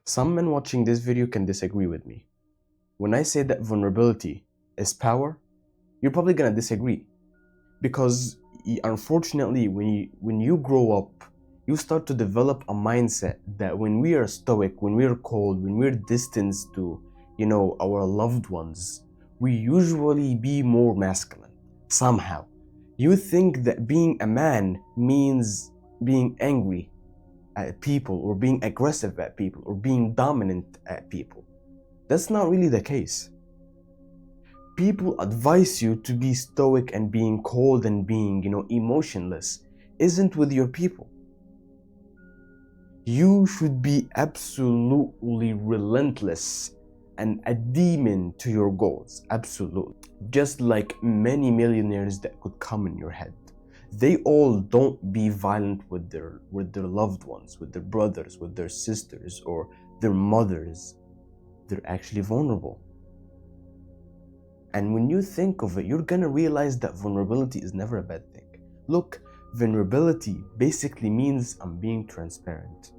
Some men watching this video can disagree with me. When I say that vulnerability is power, you're probably gonna disagree. Because unfortunately, when you grow up, you start to develop a mindset that when we are stoic, when we are cold, when we're distanced to, our loved ones, we usually be more masculine. Somehow. You think that being a man means being angry at people or being aggressive at people or being dominant at people. That's not really the case. People advise you to be stoic and being cold and being, emotionless isn't with your people. You should be absolutely relentless and a demon to your goals, absolutely. Just like many millionaires that could come in your head. They all don't be violent with their loved ones, with their brothers, with their sisters, or their mothers. They're actually vulnerable. And when you think of it, you're gonna realize that vulnerability is never a bad thing. Look, vulnerability basically means I'm being transparent.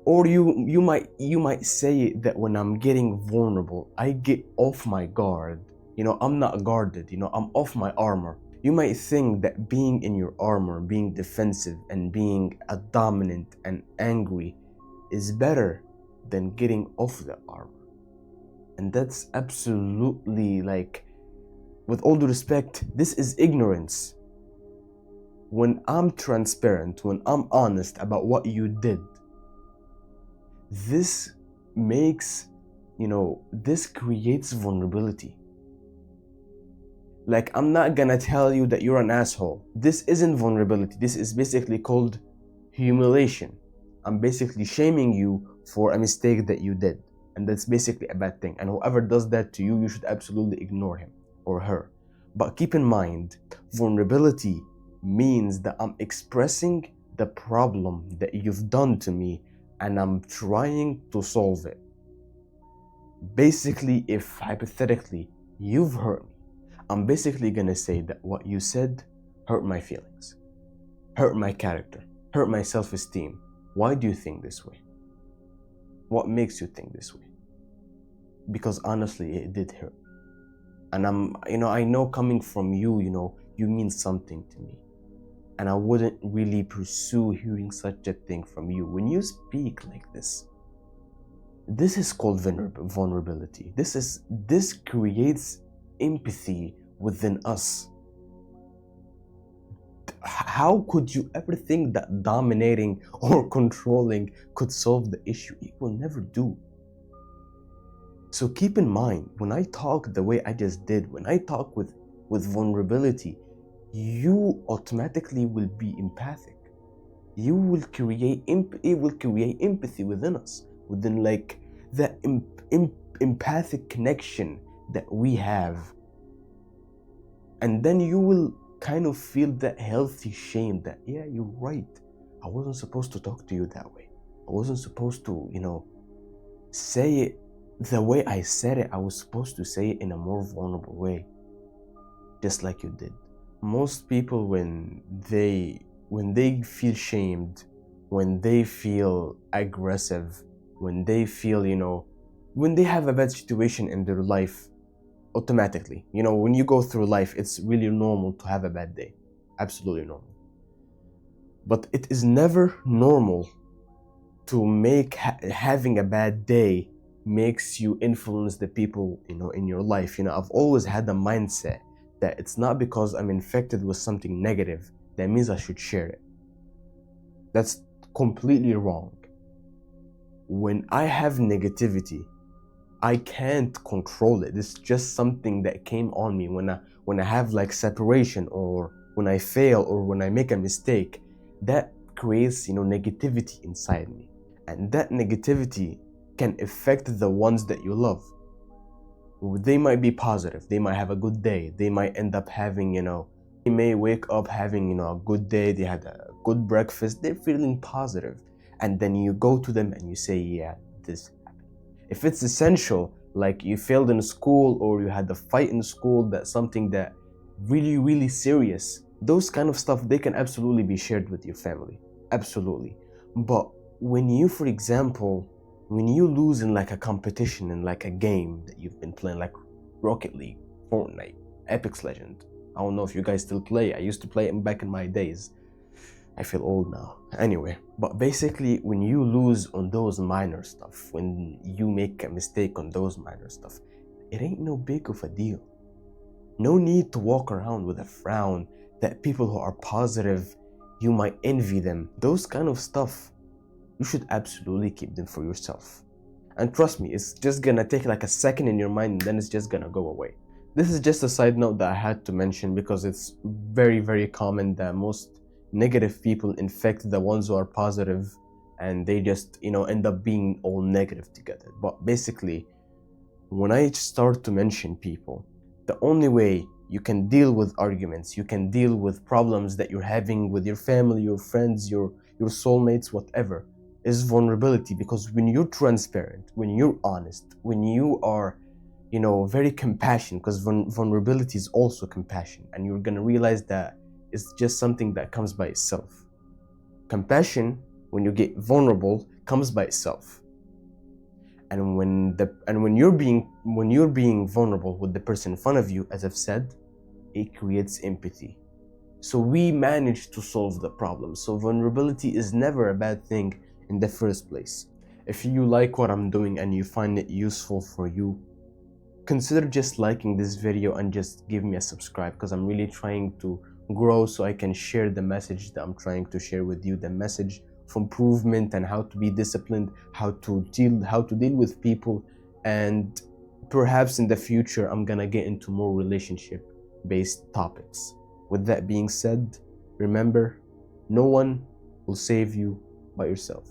Or you might say that when I'm getting vulnerable, I get off my guard. I'm not guarded, I'm off my armor. You might think that being in your armor, being defensive and being a dominant and angry is better than getting off the armor. And that's absolutely, with all due respect, this is ignorance. When I'm transparent, when I'm honest about what you did, this makes, this creates vulnerability. I'm not gonna tell you that you're an asshole. This isn't vulnerability. This is basically called humiliation. I'm basically shaming you for a mistake that you did. And that's basically a bad thing. And whoever does that to you, you should absolutely ignore him or her. But keep in mind, vulnerability means that I'm expressing the problem that you've done to me and I'm trying to solve it. Basically, if hypothetically you've hurt me, I'm basically gonna say that what you said hurt my feelings, hurt my character, hurt my self-esteem. Why do you think this way? What makes you think this way? Because honestly, it did hurt. And I know coming from you, you mean something to me. And I wouldn't really pursue hearing such a thing from you. When you speak like this is called vulnerability. This creates empathy within us. How could you ever think that dominating or controlling could solve the issue? It will never do. So keep in mind, when I talk the way I just did, when I talk with vulnerability, you automatically will be empathic. It will create empathy within us, within the empathic connection that we have. And then you will kind of feel that healthy shame that, yeah, you're right. I wasn't supposed to talk to you that way. I wasn't supposed to, say it the way I said it. I was supposed to say it in a more vulnerable way, just like you did. Most people, when they feel shamed, when they feel aggressive, when they feel, when they have a bad situation in their life, automatically, when you go through life, it's really normal to have a bad day. Absolutely normal. But it is never normal to make having a bad day makes you influence the people, in your life. I've always had the mindset that it's not because I'm infected with something negative that means I should share it. That's completely wrong. When I have negativity, I can't control it. It's just something that came on me when I have separation, or when I fail, or when I make a mistake. That creates, negativity inside me. And that negativity can affect the ones that you love. They might be positive. They might have a good day. They might end up having, they may wake up having, a good day. They had a good breakfast. They're feeling positive. And then you go to them and you say, yeah, this happened. If it's essential, like you failed in school or you had a fight in school, that's something that really, really serious. Those kind of stuff, they can absolutely be shared with your family. Absolutely. But when you, for example, when you lose in like a competition in like a game that you've been playing, like Rocket League, Fortnite, Apex Legend. I don't know if you guys still play. I used to play it back in my days. I feel old now. Anyway, but basically when you lose on those minor stuff, when you make a mistake on those minor stuff, it ain't no big of a deal. No need to walk around with a frown that people who are positive, you might envy them. Those kind of stuff, you should absolutely keep them for yourself. And trust me, it's just gonna take like a second in your mind and then it's just gonna go away. This is just a side note that I had to mention because it's very, very common that most negative people infect the ones who are positive and they just, end up being all negative together. But basically, when I start to mention people, the only way you can deal with arguments, you can deal with problems that you're having with your family, your friends, your soulmates, whatever, is vulnerability. Because when you're transparent, when you're honest, when you are very compassionate, because vulnerability is also compassion, and you're gonna realize that it's just something that comes by itself. Compassion, when you get vulnerable, comes by itself. And when you're being vulnerable with the person in front of you, as I've said, it creates empathy. So we manage to solve the problem. So vulnerability is never a bad thing in the first place. If you like what I'm doing and you find it useful for you, consider just liking this video and just give me a subscribe, because I'm really trying to grow so I can share the message that I'm trying to share with you, the message of improvement and how to be disciplined, how to deal with people, and perhaps in the future I'm gonna get into more relationship based topics. With that being said, remember, no one will save you but yourself.